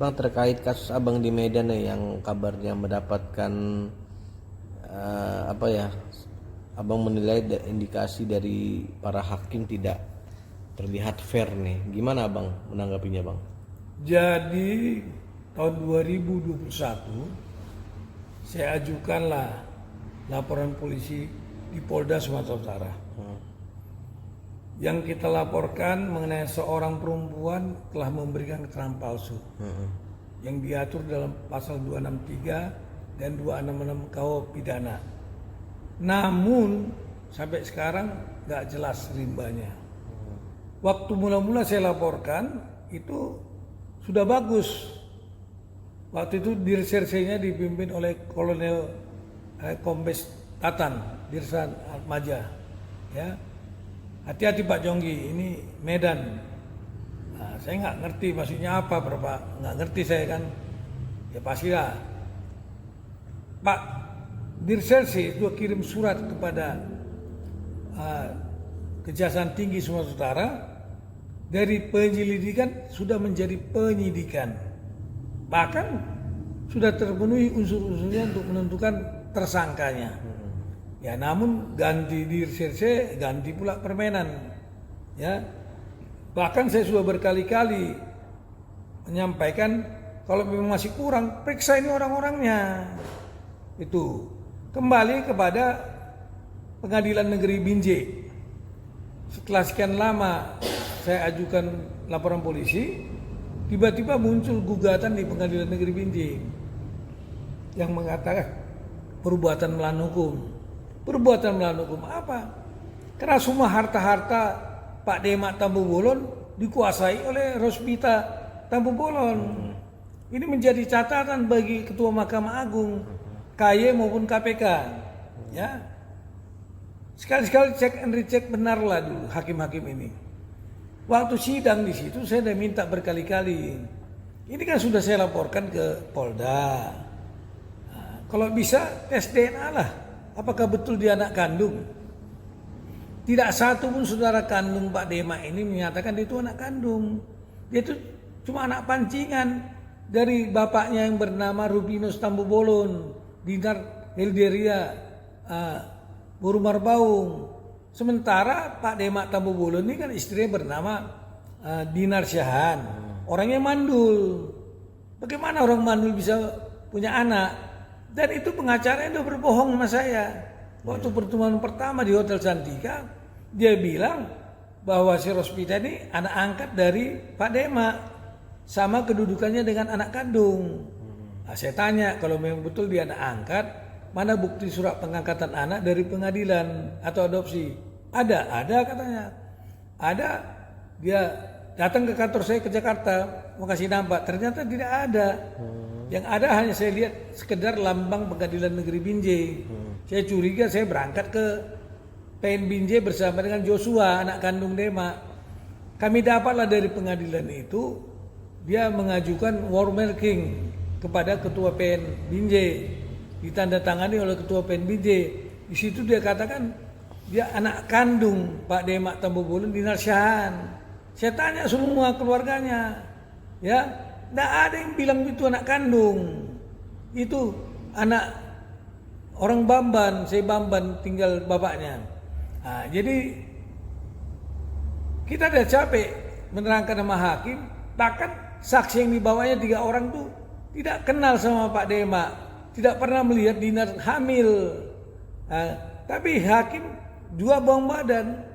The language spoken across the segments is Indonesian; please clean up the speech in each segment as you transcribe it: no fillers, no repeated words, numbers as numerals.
Bang, terkait kasus abang di Medan nih yang kabarnya mendapatkan apa ya, abang menilai indikasi dari para hakim tidak terlihat fair nih. Gimana abang menanggapinya bang? Jadi tahun 2021 saya ajukanlah laporan polisi di Polda Sumatera Utara. Yang kita laporkan mengenai seorang perempuan telah memberikan keterangan palsu yang diatur dalam pasal 263 dan 266 KUH pidana. Namun sampai sekarang nggak jelas rimbanya. Waktu mula-mula saya laporkan itu sudah bagus. Waktu itu dirsersinya dipimpin oleh Kolonel Kombes Tatan Dirsan Atmaja. Ya, hati-hati Pak Jonggi, ini Medan. Nah, saya nggak ngerti maksudnya apa, Pak. Nggak ngerti saya kan. Ya pastilah. Pak Dirsersi itu kirim surat kepada Kejaksaan Tinggi Sumatera Utara. Dari penyelidikan sudah menjadi penyidikan. Bahkan sudah terpenuhi unsur-unsurnya untuk menentukan tersangkanya. Ya, namun ganti Dirserse, ganti pula permenan. Ya. Bahkan saya sudah berkali-kali menyampaikan kalau memang masih kurang, periksa ini orang-orangnya. Itu kembali kepada Pengadilan Negeri Binjai. Setelah sekian lama saya ajukan laporan polisi, tiba-tiba muncul gugatan di Pengadilan Negeri Binjai yang mengatakan perbuatan melawan hukum. Perbuatan melawan hukum apa? Karena semua harta-harta Pak Demak Tampu Bolon dikuasai oleh Rospita Tampu Bolon. Ini menjadi catatan bagi Ketua Mahkamah Agung, KY maupun KPK. Ya, sekali-sekali cek and recheck benarlah dulu hakim-hakim ini. Waktu sidang di situ saya sudah minta berkali-kali. Ini kan sudah saya laporkan ke Polda. Nah, kalau bisa tes DNA lah. Apakah betul dia anak kandung? Tidak satu pun saudara kandung Pak Demak ini menyatakan dia itu anak kandung. Dia itu cuma anak pancingan dari bapaknya yang bernama Rubinus Tampu Bolon, Dinar Hilderia Burumar Baung. Sementara Pak Demak Tampu Bolon ini kan istrinya bernama Dinar Syahan, orangnya mandul. Bagaimana orang mandul bisa punya anak? Dan itu pengacaranya udah berbohong sama saya. Waktu pertemuan pertama di Hotel Cantika, dia bilang bahwa si Rospita ini anak angkat dari Pak Demak, sama kedudukannya dengan anak kandung. Nah, saya tanya kalau memang betul dia anak angkat, mana bukti surat pengangkatan anak dari pengadilan atau adopsi? Ada katanya. Ada, dia datang ke kantor saya ke Jakarta, mau kasih nampak, ternyata tidak ada. Yang ada hanya saya lihat sekedar lambang Pengadilan Negeri Binjai. Saya curiga, saya berangkat ke PN Binjai bersama dengan Joshua, anak kandung Demak. Kami dapatlah dari pengadilan itu, dia mengajukan warmarking kepada Ketua PN Binjai. Ditandatangani oleh Ketua PN Binjai. Di situ dia katakan dia anak kandung Pak Demak Tampu Bolon Dinar Syahan. Saya tanya semua keluarganya, ya, tidak ada yang bilang itu anak kandung. Itu anak orang Bamban, saya Bamban tinggal bapaknya. Nah, jadi kita udah capek menerangkan sama hakim, bahkan saksi yang dibawanya 3 orang tuh tidak kenal sama Pak Demak. Tidak pernah melihat Dinar hamil. Nah, tapi hakim 2 buang badan.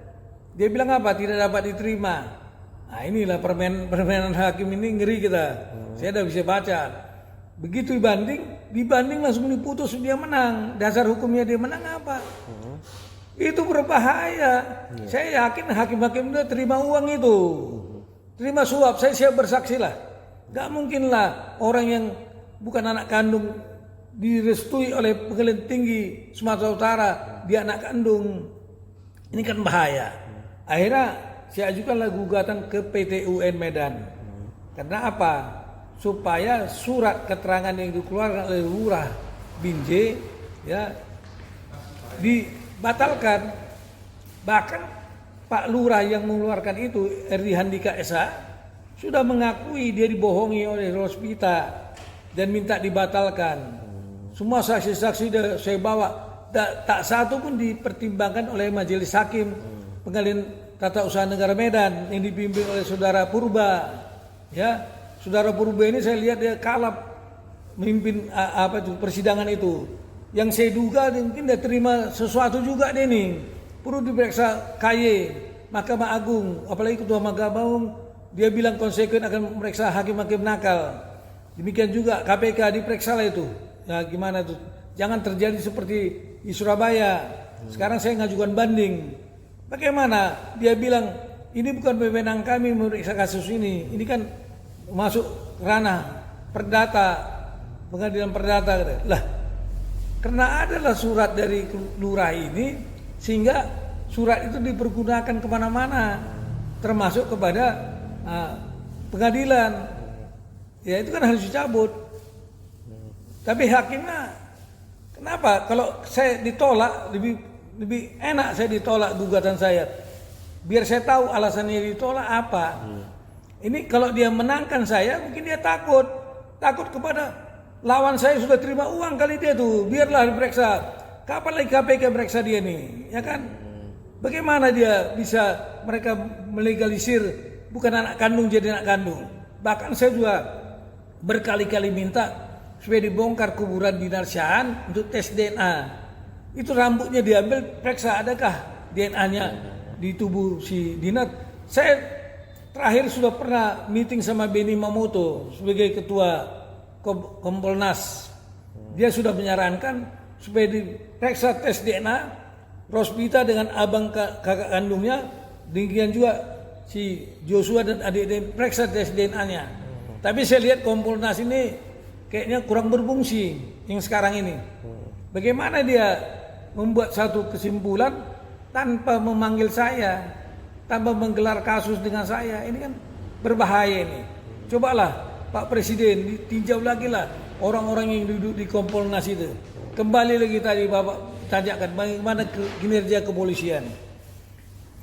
Dia bilang apa? Tidak dapat diterima. Nah, inilah permainan hakim ini ngeri kita. Saya udah bisa baca. Begitu dibanding langsung diputus dia menang. Dasar hukumnya dia menang apa? Itu berbahaya. Saya yakin hakim-hakim itu terima uang itu. Terima suap, saya siap bersaksi lah. Gak mungkin lah orang yang bukan anak kandung direstui oleh Pengadilan Tinggi Sumatera Utara dia anak kandung. Ini kan bahaya. Akhirnya saya ajukanlah gugatan ke PT UN Medan. Karena apa? Supaya surat keterangan yang dikeluarkan oleh Lurah Binjai ya dibatalkan. Bahkan Pak Lurah yang mengeluarkan itu, Erdi Handika SH, sudah mengakui dia dibohongi oleh Rosvita dan minta dibatalkan. Semua saksi-saksi saya bawa, tak satu pun dipertimbangkan oleh Majelis Hakim Pengadilan Tata Usaha Negara Medan yang dipimpin oleh Saudara Purba. Ya, Saudara Purba ini saya lihat dia kalap memimpin persidangan itu. Yang saya duga mungkin dia terima sesuatu juga dia nih. Perlu diperiksa KY Mahkamah Agung, apalagi Ketua Mahkamah Agung dia bilang konsekuen akan memeriksa hakim-hakim nakal. Demikian juga KPK diperiksa lah itu. Nah, gimana tuh? Jangan terjadi seperti di Surabaya. Sekarang saya ngajukan banding. Bagaimana? Dia bilang ini bukan wewenang kami memeriksa kasus ini. Ini kan masuk ranah perdata, pengadilan perdata. Lah, karena adalah surat dari lurah ini, sehingga surat itu dipergunakan kemana-mana, termasuk kepada pengadilan. Ya itu kan harus dicabut. Tapi hakimnya kenapa? Kalau saya ditolak lebih enak saya ditolak gugatan saya. Biar saya tahu alasannya ditolak apa. Ini kalau dia menangkan saya mungkin dia takut kepada lawan saya sudah terima uang kali dia tuh. Biarlah diperiksa. Kapan lagi KPK periksa dia nih? Ya kan? Bagaimana dia bisa mereka melegalisir bukan anak kandung jadi anak kandung. Bahkan saya juga berkali-kali minta supaya dibongkar kuburan Dinar Syahan untuk tes DNA. Itu rambutnya diambil, periksa adakah DNA-nya di tubuh si Dinar. Saya terakhir sudah pernah meeting sama Beni Mamoto sebagai ketua Kompolnas. Dia sudah menyarankan supaya diperiksa tes DNA Rosvita dengan abang kakak kandungnya, demikian juga si Joshua dan adik-adik periksa tes DNA-nya. Tapi saya lihat Kompolnas ini kayaknya kurang berfungsi yang sekarang ini. Bagaimana dia membuat satu kesimpulan tanpa memanggil saya, tanpa menggelar kasus dengan saya, ini kan berbahaya ini. Cobalah Pak Presiden ditinjau lagi lah orang-orang yang duduk di Kompolnas itu. Kembali lagi tadi Bapak tanyakan bagaimana kinerja kepolisian.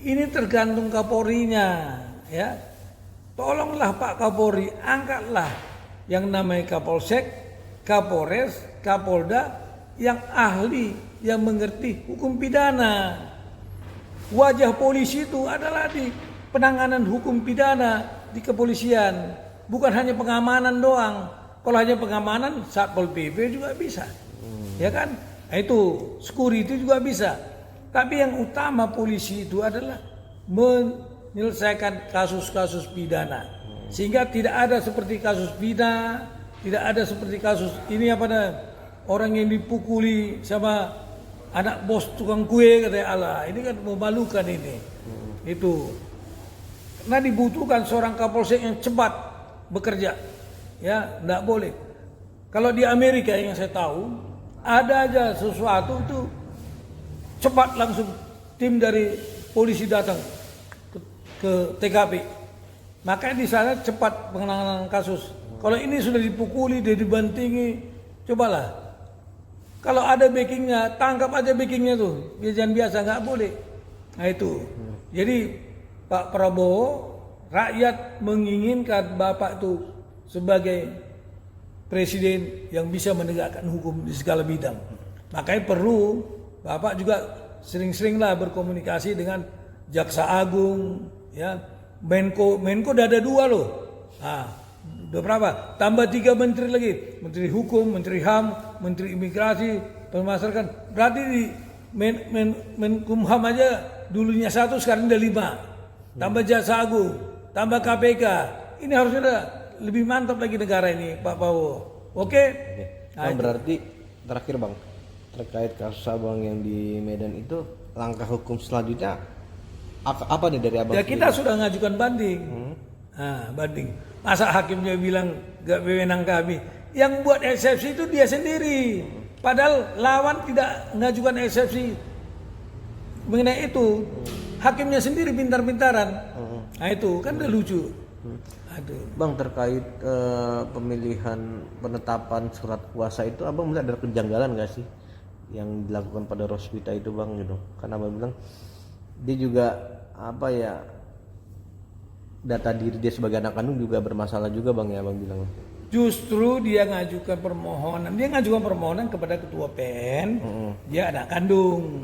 Ini tergantung Kapolrinya, ya. Tolonglah Pak Kapolri, angkatlah yang namanya Kapolsek, Kapolres, Kapolda yang ahli, yang mengerti hukum pidana. Wajah polisi itu adalah di penanganan hukum pidana di kepolisian, bukan hanya pengamanan doang. Kalau hanya pengamanan, Satpol PP juga bisa, ya kan? Nah, itu security juga bisa. Tapi yang utama polisi itu adalah menyelesaikan kasus-kasus pidana. Sehingga tidak ada seperti kasus pidana, tidak ada seperti kasus ini orang yang dipukuli sama anak bos tukang kue katanya, Allah, ini kan memalukan ini. Itu. Karena dibutuhkan seorang Kapolsek yang cepat bekerja. Ya, enggak boleh. Kalau di Amerika yang saya tahu, ada aja sesuatu itu cepat langsung tim dari polisi datang ke TKP. Makanya di sana cepat penanganan kasus. Kalau ini sudah dipukuli, dia dibantingi, cobalah. Kalau ada backingnya, tangkap aja backingnya tuh. Jangan biasa, nggak boleh. Nah itu. Jadi Pak Prabowo, rakyat menginginkan Bapak itu sebagai presiden yang bisa menegakkan hukum di segala bidang. Makanya perlu Bapak juga sering-seringlah berkomunikasi dengan Jaksa Agung, ya. Menko udah ada 2 loh. Nah, udah berapa? Tambah 3 menteri lagi. Menteri Hukum, Menteri HAM, Menteri Imigrasi, Pemasarakatan. Berarti di Menkumham aja dulunya 1, sekarang udah 5. Tambah Jaksa Agung, tambah KPK. Ini harusnya udah lebih mantap lagi negara ini, Pak Prabowo. Oke? Nah, berarti terakhir Bang, terkait kasus Abang yang di Medan itu, langkah hukum selanjutnya apa nih dari Abang? Ya kita sudah ngajukan banding. Nah, banding. Masa hakimnya bilang gak wewenang kami? Yang buat eksepsi itu dia sendiri. Padahal lawan tidak mengajukan eksepsi mengenai itu. Hakimnya sendiri pintar-pintaran. Nah itu kan udah lucu. Aduh. Bang, terkait pemilihan penetapan surat kuasa itu, Abang melihat ada kejanggalan gak sih yang dilakukan pada Rosvita itu Bang gitu? Karena Abang bilang dia juga data diri dia sebagai anak kandung juga bermasalah juga bang ya bang bilang. Justru dia ngajukan permohonan kepada ketua PN, dia anak kandung.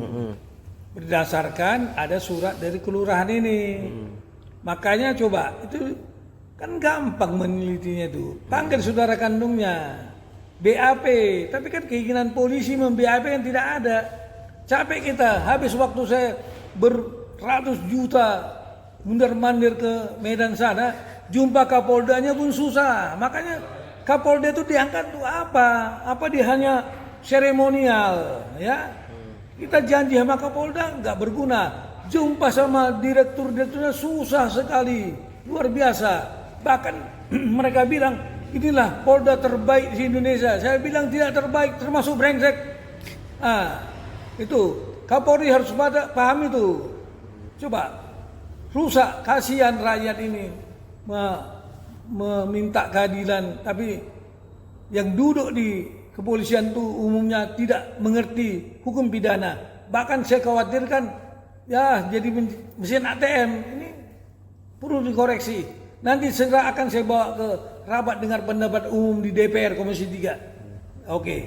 Berdasarkan ada surat dari kelurahan ini. Makanya coba, itu kan gampang menelitinya itu. Panggil saudara kandungnya, BAP, tapi kan keinginan polisi mem-BAP kan tidak ada. Capek kita, habis waktu saya beratus juta mundar-mandir ke Medan sana, jumpa Kapoldanya pun susah. Makanya Kapolda itu diangkat tuh apa? Apa dia hanya seremonial, ya? Kita janji sama Kapolda nggak berguna. Jumpa sama direkturnya susah sekali, luar biasa. Bahkan mereka bilang inilah Polda terbaik di Indonesia. Saya bilang tidak terbaik, termasuk brengsek. Itu Kapolri harus paham itu. Coba rusak, kasihan rakyat ini meminta keadilan, tapi yang duduk di kepolisian itu umumnya tidak mengerti hukum pidana. Bahkan saya khawatirkan ya jadi mesin ATM ini perlu dikoreksi. Nanti segera akan saya bawa ke rapat dengar pendapat umum di DPR Komisi 3. Oke.